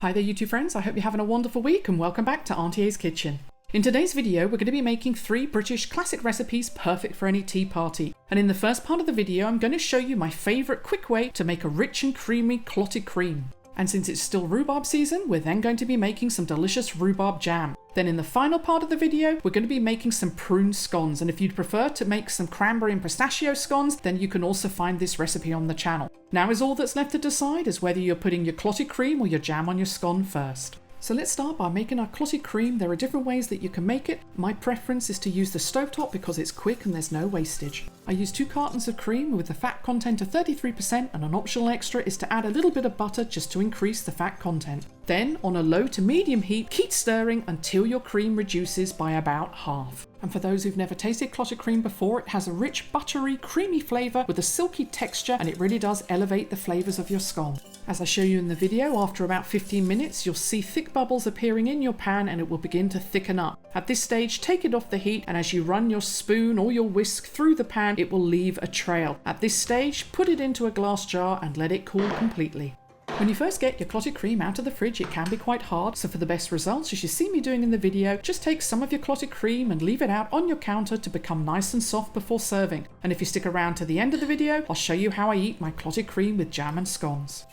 Hi there YouTube friends, I hope you're having a wonderful week and welcome back to Auntie A's Kitchen. In today's video we're going to be making 3 British classic recipes perfect for any tea party. And in the first part of the video I'm going to show you my favourite quick way to make a rich and creamy clotted cream. And since it's still rhubarb season, we're then going to be making some delicious rhubarb jam. Then in the final part of the video, we're going to be making some prune scones. And if you'd prefer to make some cranberry and pistachio scones, then you can also find this recipe on the channel. Now is all that's left to decide is whether you're putting your clotted cream or your jam on your scone first. So let's start by making our clotted cream. There are different ways that you can make it. My preference is to use the stovetop because it's quick and there's no wastage. I use 2 cartons of cream with a fat content of 33%, and an optional extra is to add a little bit of butter just to increase the fat content. Then on a low to medium heat, keep stirring until your cream reduces by about half. And for those who've never tasted clotted cream before, it has a rich, buttery, creamy flavour with a silky texture, and it really does elevate the flavours of your scone. As I show you in the video, after about 15 minutes, you'll see thick bubbles appearing in your pan and it will begin to thicken up. At this stage, take it off the heat, and as you run your spoon or your whisk through the pan, it will leave a trail. At this stage, put it into a glass jar and let it cool completely. When you first get your clotted cream out of the fridge, it can be quite hard, so for the best results, as you see me doing in the video, just take some of your clotted cream and leave it out on your counter to become nice and soft before serving. And if you stick around to the end of the video, I'll show you how I eat my clotted cream with jam and scones.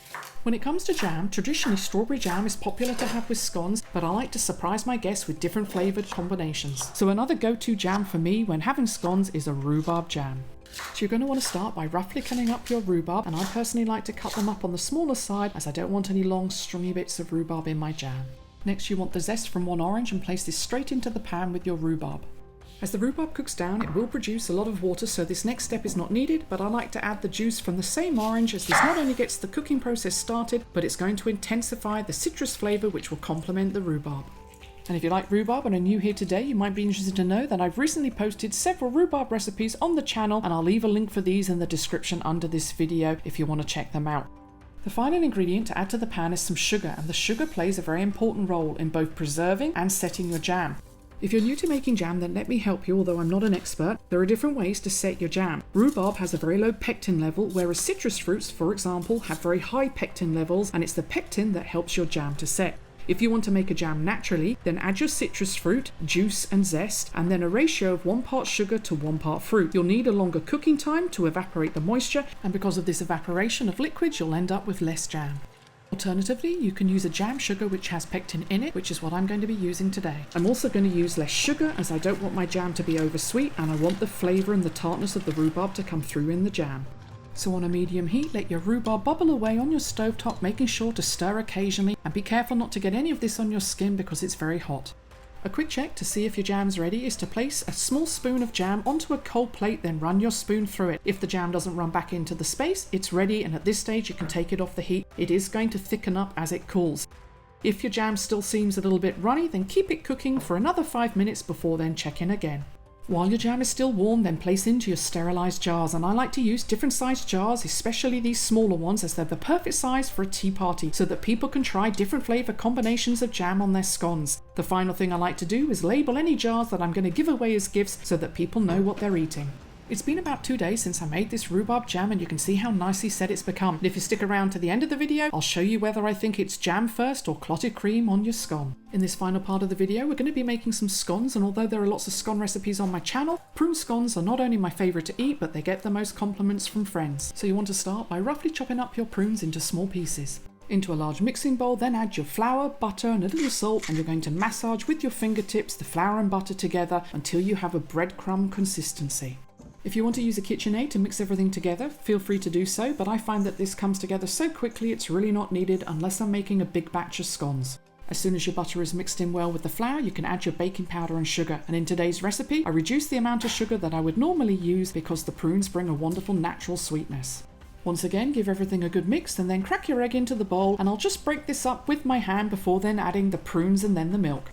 When it comes to jam, traditionally strawberry jam is popular to have with scones, but I like to surprise my guests with different flavoured combinations. So another go-to jam for me when having scones is a rhubarb jam. So you're going to want to start by roughly cutting up your rhubarb, and I personally like to cut them up on the smaller side as I don't want any long stringy bits of rhubarb in my jam. Next you want the zest from one orange and place this straight into the pan with your rhubarb. As the rhubarb cooks down, it will produce a lot of water, so this next step is not needed, but I like to add the juice from the same orange, as this not only gets the cooking process started, but it's going to intensify the citrus flavour which will complement the rhubarb. And if you like rhubarb and are new here today, you might be interested to know that I've recently posted several rhubarb recipes on the channel, and I'll leave a link for these in the description under this video if you want to check them out. The final ingredient to add to the pan is some sugar, and the sugar plays a very important role in both preserving and setting your jam. If you're new to making jam, then let me help you, although I'm not an expert. There are different ways to set your jam. Rhubarb has a very low pectin level, whereas citrus fruits, for example, have very high pectin levels, and it's the pectin that helps your jam to set. If you want to make a jam naturally, then add your citrus fruit, juice and zest, and then a ratio of 1 part sugar to 1 part fruit. You'll need a longer cooking time to evaporate the moisture, and because of this evaporation of liquids, you'll end up with less jam. Alternatively, you can use a jam sugar which has pectin in it, which is what I'm going to be using today. I'm also going to use less sugar as I don't want my jam to be over sweet, and I want the flavour and the tartness of the rhubarb to come through in the jam. So on a medium heat, let your rhubarb bubble away on your stovetop, making sure to stir occasionally, and be careful not to get any of this on your skin because it's very hot. A quick check to see if your jam's ready is to place a small spoon of jam onto a cold plate, then run your spoon through it. If the jam doesn't run back into the space, it's ready, and at this stage you can take it off the heat. It is going to thicken up as it cools. If your jam still seems a little bit runny, then keep it cooking for another 5 minutes before then checking again. While your jam is still warm, then place into your sterilised jars, and I like to use different sized jars, especially these smaller ones, as they're the perfect size for a tea party so that people can try different flavour combinations of jam on their scones. The final thing I like to do is label any jars that I'm going to give away as gifts so that people know what they're eating. It's been about 2 days since I made this rhubarb jam, and you can see how nicely set it's become. And if you stick around to the end of the video, I'll show you whether I think it's jam first or clotted cream on your scone. In this final part of the video, we're going to be making some scones, and although there are lots of scone recipes on my channel, prune scones are not only my favourite to eat, but they get the most compliments from friends. So you want to start by roughly chopping up your prunes into small pieces. Into a large mixing bowl, then add your flour, butter and a little salt, and you're going to massage with your fingertips the flour and butter together until you have a breadcrumb consistency. If you want to use a KitchenAid to mix everything together, feel free to do so, but I find that this comes together so quickly it's really not needed unless I'm making a big batch of scones. As soon as your butter is mixed in well with the flour, you can add your baking powder and sugar, and in today's recipe I reduced the amount of sugar that I would normally use because the prunes bring a wonderful natural sweetness. Once again, give everything a good mix and then crack your egg into the bowl, and I'll just break this up with my hand before then adding the prunes and then the milk.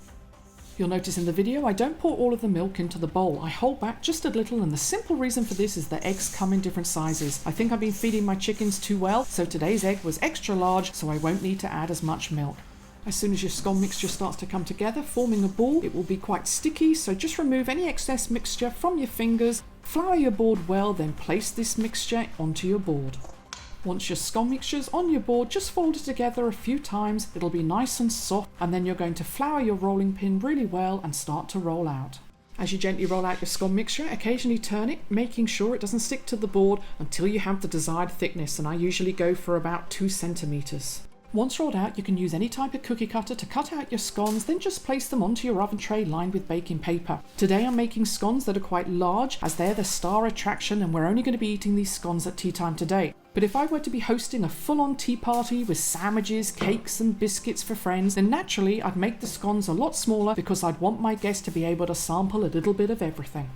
You'll notice in the video I don't pour all of the milk into the bowl. I hold back just a little, and the simple reason for this is that eggs come in different sizes. I think I've been feeding my chickens too well, so today's egg was extra large, so I won't need to add as much milk. As soon as your scone mixture starts to come together, forming a ball, it will be quite sticky, so just remove any excess mixture from your fingers, flour your board well, then place this mixture onto your board. Once your scone mixture's on your board, just fold it together a few times. It'll be nice and soft, and then you're going to flour your rolling pin really well and start to roll out. As you gently roll out your scone mixture, occasionally turn it, making sure it doesn't stick to the board until you have the desired thickness, and I usually go for about 2 centimeters. Once rolled out, you can use any type of cookie cutter to cut out your scones, then just place them onto your oven tray lined with baking paper. Today I'm making scones that are quite large, as they're the star attraction, and we're only going to be eating these scones at tea time today. But if I were to be hosting a full-on tea party with sandwiches, cakes and biscuits for friends, then naturally I'd make the scones a lot smaller because I'd want my guests to be able to sample a little bit of everything.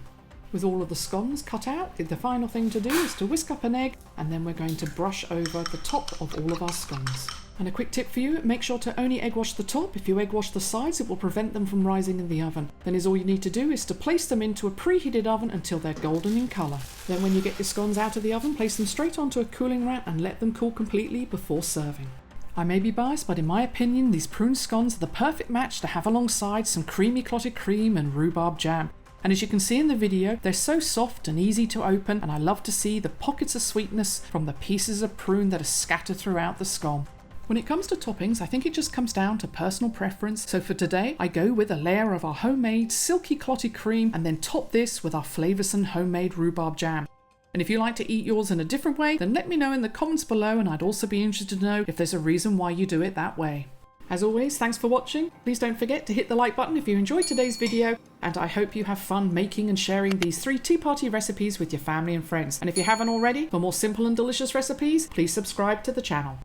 With all of the scones cut out, the final thing to do is to whisk up an egg, and then we're going to brush over the top of all of our scones. And a quick tip for you, make sure to only egg wash the top. If you egg wash the sides, it will prevent them from rising in the oven. Then all you need to do is to place them into a preheated oven until they're golden in colour. Then when you get your scones out of the oven, place them straight onto a cooling rack and let them cool completely before serving. I may be biased, but in my opinion, these prune scones are the perfect match to have alongside some creamy clotted cream and rhubarb jam. And as you can see in the video, they're so soft and easy to open, and I love to see the pockets of sweetness from the pieces of prune that are scattered throughout the scone. When it comes to toppings, I think it just comes down to personal preference. So for today, I go with a layer of our homemade silky clotted cream and then top this with our flavoursome homemade rhubarb jam. And if you like to eat yours in a different way, then let me know in the comments below, and I'd also be interested to know if there's a reason why you do it that way. As always, thanks for watching. Please don't forget to hit the like button if you enjoyed today's video, and I hope you have fun making and sharing these 3 tea party recipes with your family and friends. And if you haven't already, for more simple and delicious recipes, please subscribe to the channel.